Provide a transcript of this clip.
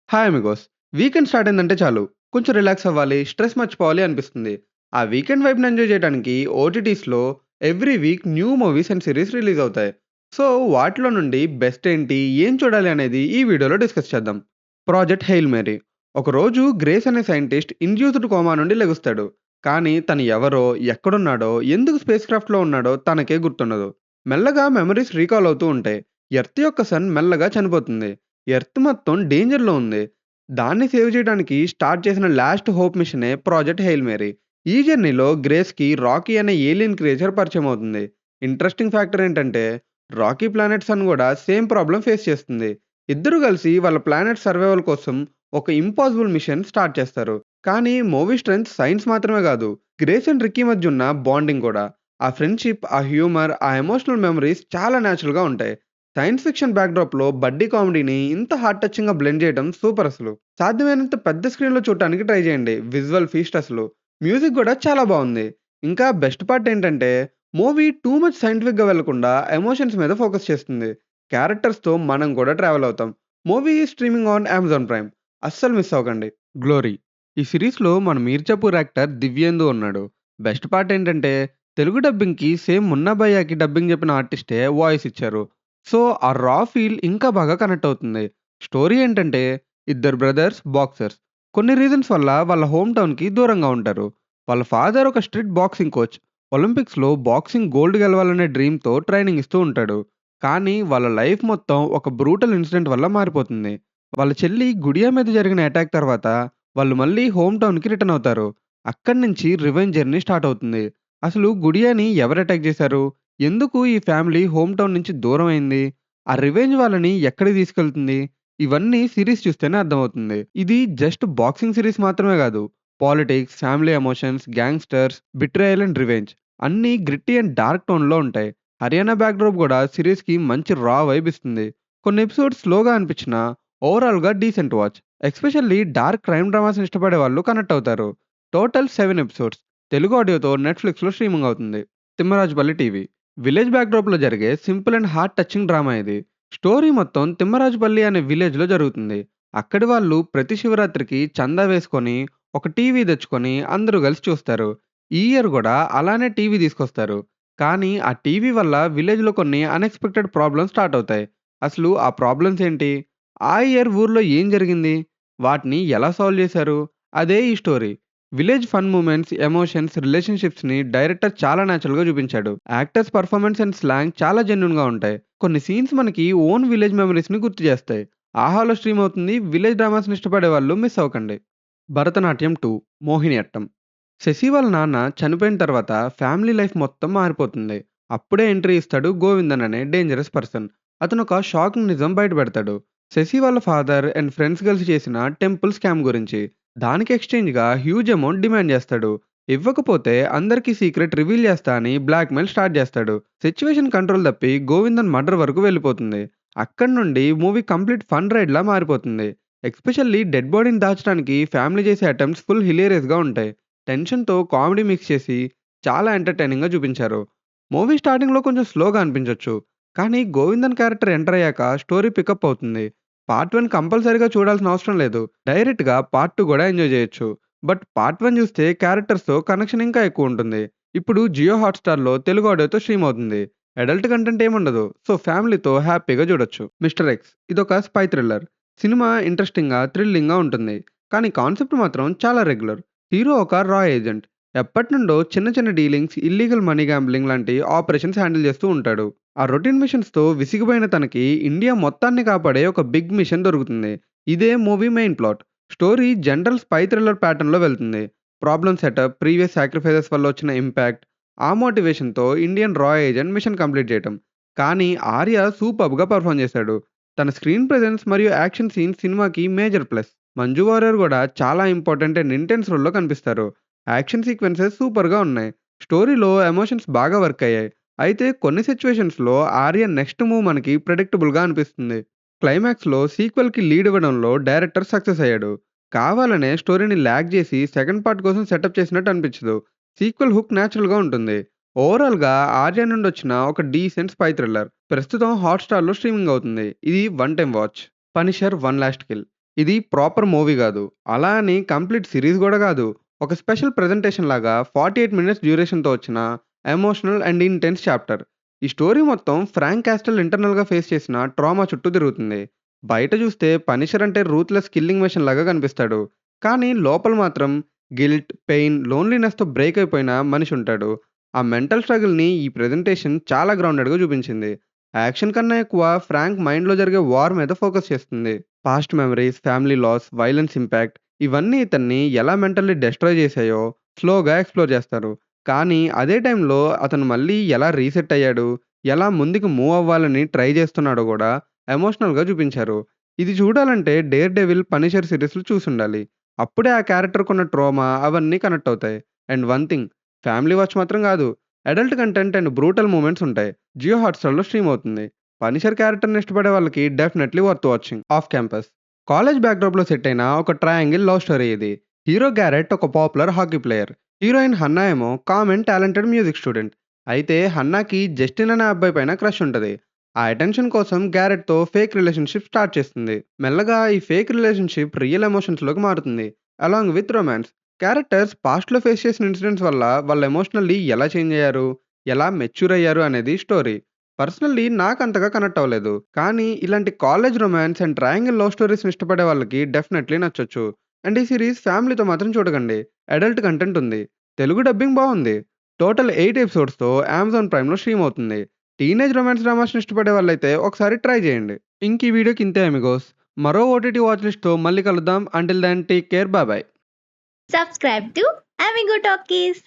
Hi Amigos. Weekend start అయిందంటే చాలు. కొంచెం రిలాక్స్ అవ్వాలి, స్ట్రెస్ మర్చిపోవాలి అనిపిస్తుంది. ఆ వీకెండ్ వైబ్‌ని ఎంజాయ్ చేయడానికి ఓటీటీస్‌లో every week new movies and series release అవుతాయి. సో, వాటిలో నుండి బెస్ట్ ఏంటి, ఏం చూడాలి అనేది ఈ వీడియోలో డిస్కస్ చేద్దాం. Project hail Mary. ఒకరోజు గ్రేస్ అనే సైంటిస్ట్ ఇండ్యూస్డ్ కోమా నుండి లెగుస్తాడు. కానీ తను ఎవరో, ఎక్కడున్నాడో, ఎందుకు స్పేస్ క్రాఫ్ట్‌లో ఉన్నాడో తనకే గుర్తుండదు. మెల్లగా మెమరీస్ రీకాల్ అవుతూ ఉంటాయి. ఎర్త్ యొక్క సన్ మెల్లగా చనిపోతుంది. ఎర్త్ మొత్తం డేంజర్‌లో ఉంది. దాన్ని సేవ్ చేయడానికి స్టార్ట్ చేసిన లాస్ట్ హోప్ మిషనే ప్రాజెక్ట్ హెయిల్ మేరీ. ఈ జర్నీలో గ్రేస్‌కి రాకీ అనే ఏలియన్ క్రియేచర్ పరిచయం అవుతుంది. ఇంట్రెస్టింగ్ ఫ్యాక్టర్ ఏంటంటే రాకీ ప్లానెట్ సన్ కూడా సేమ్ ప్రాబ్లమ్ ఫేస్ చేస్తుంది. ఇద్దరు కలిసి వాళ్ళ ప్లానెట్ సర్వైవల్ కోసం ఒక ఇంపాసిబుల్ మిషన్ స్టార్ట్ చేస్తారు. కానీ మూవీ స్ట్రెంగ్త్ సైన్స్ మాత్రమే కాదు, గ్రేస్ అండ్ రిక్కీ మధ్య ఉన్న బాండింగ్ కూడా. ఆ ఫ్రెండ్‌షిప్, ఆ హ్యూమర్, ఆ ఎమోషనల్ మెమరీస్ చాలా న్యాచురల్‌గా ఉంటాయి. సైన్స్ ఫిక్షన్ బ్యాక్‌డ్రాప్‌లో బడ్డీ కామెడీని ఇంత హార్ట్ టచింగ్‌గా బ్లెండ్ చేయడం సూపర్ అసలు. సాధ్యమైనంత పెద్ద స్క్రీన్‌లో చూడటానికి ట్రై చేయండి. విజువల్ ఫీస్ట్ అసలు. మ్యూజిక్ గూడా చాలా బావుంది. ఇంకా బెస్ట్ పార్ట్ ఏంటంటే మూవీ టూ మచ్ సైంటిఫిక్‌గా వెళ్ళకుండా ఎమోషన్స్ మీద ఫోకస్ చేస్తుంది. క్యారెక్టర్స్‌తో మనం కూడా ట్రావెల్ అవుతాం. Movie streaming on Amazon prime. అస్సలు మిస్ అవ్వకండి. 'గ్లోరీ' ఈ సిరీస్‌లో మన 'మీర్జాపూర్' యాక్టర్ దివ్యేందు ఉన్నాడు. బెస్ట్ పార్ట్ ఏంటంటే తెలుగు డబ్బింగ్‌కి సేమ్ 'మున్నా భయ్యా'కి డబ్బింగ్ చెప్పిన ఆర్టిస్టే వాయిస్ ఇచ్చారు. సో, ఆ రా ఫీల్ ఇంకా బాగా కనెక్ట్ అవుతుంది. స్టోరీ ఏంటంటే ఇద్దరు బ్రదర్స్ బాక్సర్స్. కొన్ని రీజన్స్ వల్ల వాళ్ళ హోమ్ టౌన్‌కి దూరంగా ఉంటారు. వాళ్ళ ఫాదర్ ఒక స్ట్రిక్ట్ బాక్సింగ్ కోచ్. ఒలింపిక్స్‌లో బాక్సింగ్ గోల్డ్ గెలవాలనే డ్రీమ్‌తో ట్రైనింగ్ ఇస్తూ ఉంటాడు. కానీ వాళ్ళ లైఫ్ మొత్తం ఒక బ్రూటల్ ఇన్సిడెంట్ వల్ల మారిపోతుంది. వాళ్ళ చెల్లి గుడియా మీద జరిగిన అటాక్ తర్వాత వాళ్ళు మళ్ళీ హోమ్ టౌన్‌కి రిటర్న్ అవుతారు. అక్కడి నుంచి రివెంజ్ జర్నీ స్టార్ట్ అవుతుంది. అసలు గుడియాని ఎవరు అటాక్ చేశారు? ఎందుకు ఈ ఫ్యామిలీ హోమ్ టౌన్ నుంచి దూరం అయింది? ఆ రివెంజ్ వాళ్ళని ఎక్కడికి తీసుకెళ్తుంది? ఇవన్నీ సీరీస్ చూస్తేనే అర్థమవుతుంది. ఇది జస్ట్ బాక్సింగ్ సీరీస్ మాత్రమే కాదు. Politics, family emotions, gangsters, betrayal and revenge అన్నీ గ్రిట్టీ అండ్ డార్క్ టోన్‌లో ఉంటాయి. హర్యానా బ్యాక్‌డ్రాప్ కూడా సీరీస్‌కి మంచి రా వైబ్ ఇస్తుంది. కొన్ని ఎపిసోడ్స్ స్లోగా అనిపించినా ఓవరాల్‌గా decent watch. Especially dark crime డ్రామాస్‌ని ఇష్టపడే వాళ్ళు కనెక్ట్ అవుతారు. Total 7 episodes. తెలుగు ఆడియోతో నెట్‌ఫ్లిక్స్‌లో స్ట్రీమింగ్ అవుతుంది. 'తిమ్మరాజుపల్లి టీవీ' విలేజ్ బ్యాక్‌డ్రాప్‌లో జరిగే simple and heart touching drama ఇది. స్టోరీ మొత్తం తిమ్మరాజుపల్లి అనే విలేజ్‌లో జరుగుతుంది. అక్కడి వాళ్ళు ప్రతి శివరాత్రికి చందా వేసుకొని ఒక టీవీ తెచ్చుకొని అందరూ కలిసి చూస్తారు. ఈ ఇయర్ గూడా అలానే టీవీ తీసుకొస్తారు. కానీ ఆ టీవీ వల్ల విలేజ్‌లో కొన్ని అన్‌ఎక్స్‌పెక్టెడ్ ప్రాబ్లమ్స్ స్టార్ట్ అవుతాయి. అసలు ఆ ప్రాబ్లమ్స్ ఏంటి? ఆ ఇయర్ ఊర్లో ఏం జరిగింది? వాటిని ఎలా సాల్వ్ చేశారు? అదే ఈ story. Village fun moments, emotions, రిలేషన్‌షిప్స్‌ని డైరెక్టర్ చాలా నేచురల్‌గా చూపించాడు. యాక్టర్స్ పెర్ఫార్మన్స్ అండ్ స్లాంగ్ చాలా జెన్యూన్‌గా ఉంటాయి. కొన్ని సీన్స్ మనకి ఓన్ విలేజ్ మెమరీస్‌ని గుర్తు చేస్తాయి. ఆహాలో స్ట్రీమ్ అవుతుంది. విలేజ్ డ్రామాస్‌ని ఇష్టపడే వాళ్ళు మిస్ అవ్వకండి. 'భరతనాట్యం 2' మోహినియట్టం. శశి వాళ్ళ నాన్న చనిపోయిన తర్వాత ఫ్యామిలీ లైఫ్ మొత్తం మారిపోతుంది. అప్పుడే ఎంట్రీ ఇస్తాడు గోవిందన్ అనే డేంజరస్ పర్సన్. అతను ఒక షాకింగ్ నిజం బయటపెడతాడు. శశి వాళ్ళ ఫాదర్ అండ్ ఫ్రెండ్స్ కలిసి చేసిన టెంపుల్ స్కామ్ గురించి. దానికి ఎక్స్చేంజ్‌గా హ్యూజ్ అమౌంట్ డిమాండ్ చేస్తాడు. ఇవ్వకపోతే అందరికీ సీక్రెట్ రివీల్ చేస్తా అని బ్లాక్‌మెయిల్ స్టార్ట్ చేస్తాడు. సిట్యుయేషన్ కంట్రోల్ తప్పి గోవిందన్ మర్డర్ వరకు వెళ్ళిపోతుంది. అక్కడి నుండి మూవీ కంప్లీట్ ఫన్ రైడ్‌లా మారిపోతుంది. ఎస్పెషల్లీ డెడ్ బాడీని దాచడానికి ఫ్యామిలీ చేసే అటెంప్ట్స్ ఫుల్ హిలేరియస్‌గా ఉంటాయి. టెన్షన్‌తో కామెడీ మిక్స్ చేసి చాలా ఎంటర్‌టైనింగ్‌గా చూపించారు. మూవీ స్టార్టింగ్‌లో కొంచెం స్లోగా అనిపించొచ్చు. కానీ గోవిందన్ క్యారెక్టర్ ఎంటర్ అయ్యాక స్టోరీ పికప్ అవుతుంది. పార్ట్ 1 కంపల్సరీగా చూడాల్సిన అవసరం లేదు. డైరెక్ట్‌గా పార్ట్ 2 కూడా ఎంజాయ్ చేయొచ్చు. బట్ పార్ట్ 1 చూస్తే క్యారెక్టర్స్‌తో కనెక్షన్ ఇంకా ఎక్కువ ఉంటుంది. ఇప్పుడు జియో హాట్‌స్టార్‌లో తెలుగు ఆడియోతో స్ట్రీమ్ అవుతుంది. అడల్ట్ కంటెంట్ ఏముండదు. సో ఫ్యామిలీతో హ్యాపీగా చూడొచ్చు. 'మిస్టర్ ఎక్స్' ఇదొక స్పై థ్రిల్లర్. సినిమా ఇంట్రెస్టింగ్‌గా, థ్రిల్లింగ్‌గా ఉంటుంది. కానీ కాన్సెప్ట్ మాత్రం చాలా రెగ్యులర్. హీరో ఒక రా ఏజెంట్. ఎప్పటినుండో చిన్న చిన్న డీలింగ్స్, ఇల్లీగల్ మనీ గ్యాంబ్లింగ్ లాంటి ఆపరేషన్స్ హ్యాండిల్ చేస్తూ ఉంటాడు. ఆ రొటీన్ మిషన్స్‌తో విసిగిపోయిన తనకి ఇండియా మొత్తాన్ని కాపాడే ఒక బిగ్ మిషన్ దొరుకుతుంది. ఇదే movie main plot. Story general spy thriller ప్యాటర్న్‌లో వెళ్తుంది. ప్రాబ్లమ్ సెటప్, ప్రీవియస్ సాక్రిఫైసెస్ వల్ల వచ్చిన ఇంపాక్ట్, ఆ మోటివేషన్‌తో ఇండియన్ రా ఏజెంట్ మిషన్ కంప్లీట్ చేయటం. కానీ ఆర్య సూపర్బ్‌గా పెర్ఫార్మ్ చేశాడు. తన స్క్రీన్ ప్రెజెన్స్ మరియు యాక్షన్ సీన్స్ సినిమాకి మేజర్ ప్లస్. మంజు వారియర్ కూడా చాలా ఇంపార్టెంట్ అండ్ ఇంటెన్స్ రోల్‌లో కనిపిస్తారు. యాక్షన్ సీక్వెన్సెస్ సూపర్‌గా ఉన్నాయి. స్టోరీలో ఎమోషన్స్ బాగా వర్క్ అయ్యాయి. అయితే కొన్ని సిట్యుయేషన్స్‌లో ఆర్యన్ నెక్స్ట్ మూవ్ మనకి ప్రెడిక్టబుల్‌గా అనిపిస్తుంది. క్లైమాక్స్‌లో సీక్వెల్‌కి లీడ్ ఇవ్వడంలో డైరెక్టర్ సక్సెస్ అయ్యాడు. కావాలనే స్టోరీని ల్యాగ్ చేసి సెకండ్ పార్ట్ కోసం సెటప్ చేసినట్టు అనిపించదు. సీక్వెల్ హుక్ నేచురల్‌గా ఉంటుంది. ఓవరాల్‌గా 'ఆర్య' నుండొచ్చిన ఒక డీసెంట్ స్పై థ్రిల్లర్. ప్రస్తుతం హాట్‌స్టార్‌లో స్ట్రీమింగ్ అవుతుంది. ఇది one time watch. 'Punisher one last kill' ఇది ప్రాపర్ మూవీ గాదు. అలా అని కంప్లీట్ సీరీస్ గూడా గాదు. ఒక స్పెషల్ ప్రెజెంటేషన్ లాగా 48 మినిట్స్ డ్యూరేషన్‌తో వచ్చిన ఎమోషనల్ అండ్ ఇంటెన్స్ చాప్టర్. ఈ స్టోరీ మొత్తం ఫ్రాంక్ క్యాస్టల్ ఇంటర్నల్‌గా ఫేస్ చేసిన ట్రామా చుట్టూ తిరుగుతుంది. బయట జూస్తే పనిషర్ అంటే రూత్‌లెస్ కిల్లింగ్ మెషిన్ లాగా కనిపిస్తాడు. కానీ లోపల మాత్రం గిల్ట్, పెయిన్, లోన్‌లీనెస్‌తో బ్రేక్ అయిపోయిన మనిషి ఉంటాడు. ఆ మెంటల్ స్ట్రగుల్‌ని ఈ ప్రెజెంటేషన్ చాలా గ్రౌండెడ్‌గా చూపించింది. యాక్షన్ కన్నా ఎక్కువ ఫ్రాంక్ మైండ్‌లో జరిగే వార్ మీద ఫోకస్ చేస్తుంది. Past memories, family loss, violence impact ఇవన్నీ ఇతన్ని ఎలా మెంటల్లీ డెస్ట్రాయ్ చేశాయో స్లోగా ఎక్స్‌ప్లోర్ చేస్తారు. కానీ అదే టైంలో అతను మళ్ళీ ఎలా రీసెట్ అయ్యాడు, ఎలా ముందుకు మూవ్ అవ్వాలని ట్రై చేస్తున్నాడో గూడా ఎమోషనల్‌గా చూపించారు. ఇది చూడాలంటే 'డేర్ డెవిల్', 'పనిషర్' సీరీస్‌లు చూసుండాలి. అప్పుడే ఆ క్యారెక్టర్‌కున్న ట్రామా అవన్నీ కనెక్ట్ అవుతాయి. And one thing, family watch మాత్రం గాదు. Adult content and brutal moments ఉంటాయి. జియో హాట్‌స్టార్‌లో స్ట్రీమ్ అవుతుంది. 'పనిషర్' క్యారెక్టర్‌ని ఇష్టపడే వాళ్ళకి definitely worth watching. Off campus college బ్యాక్‌డ్రాప్‌లో సెట్ అయిన ఒక ట్రయాంగిల్ లవ్ స్టోరీ ఇది. హీరో గ్యారెట్ ఒక popular hockey player. Heroine Hannah ఏమో calm and talented music student. అయితే హన్నాకి జస్టిన్ అనే అబ్బాయి పైన క్రష్ ఉంటది. ఆ అటెన్షన్ కోసం గ్యారెట్‌తో ఫేక్ రిలేషన్‌షిప్ స్టార్ట్ చేస్తుంది. మెల్లగా ఈ ఫేక్ రిలేషన్‌షిప్ రియల్ ఎమోషన్స్‌లోకి మారుతుంది. Along with romance. క్యారెక్టర్స్ పాస్ట్‌లో ఫేస్ చేసిన ఇన్సిడెంట్స్ వల్ల వాళ్ళు ఎమోషనల్లీ ఎలా చేంజ్ అయ్యారు, ఎలా మెచ్యూర్ అయ్యారు అనేది స్టోరీ. పర్సనల్లీ నాకంతగా కనెక్ట్ అవ్వలేదు. కానీ ఇలాంటి college romance and triangle love స్టోరీస్‌ని ఇష్టపడే వాళ్ళకి డెఫినెట్‌లీ నచ్చొచ్చు. అండ్ ఈ సీరీస్ ఫ్యామిలీతో మాత్రం చూడకండి. అడల్ట్ కంటెంట్ ఉంది. తెలుగు డబ్బింగ్ బావుంది. టోటల్ 8 ఎపిసోడ్స్‌తో అమెజాన్ ప్రైమ్‌లో స్ట్రీమ్ అవుతుంది. టీనేజ్ రొమాన్స్ డ్రామాస్‌ని ఇష్టపడే వాళ్ళైతే ఒకసారి ట్రై చేయండి. ఇంక ఈ వీడియోకి ఇంతే అమిగోస్. మరో ఓటీటీ వాచ్ లిస్ట్‌తో మళ్ళీ కలుద్దాం. Until then take care. Bye bye. Subscribe to Amigo Talkies.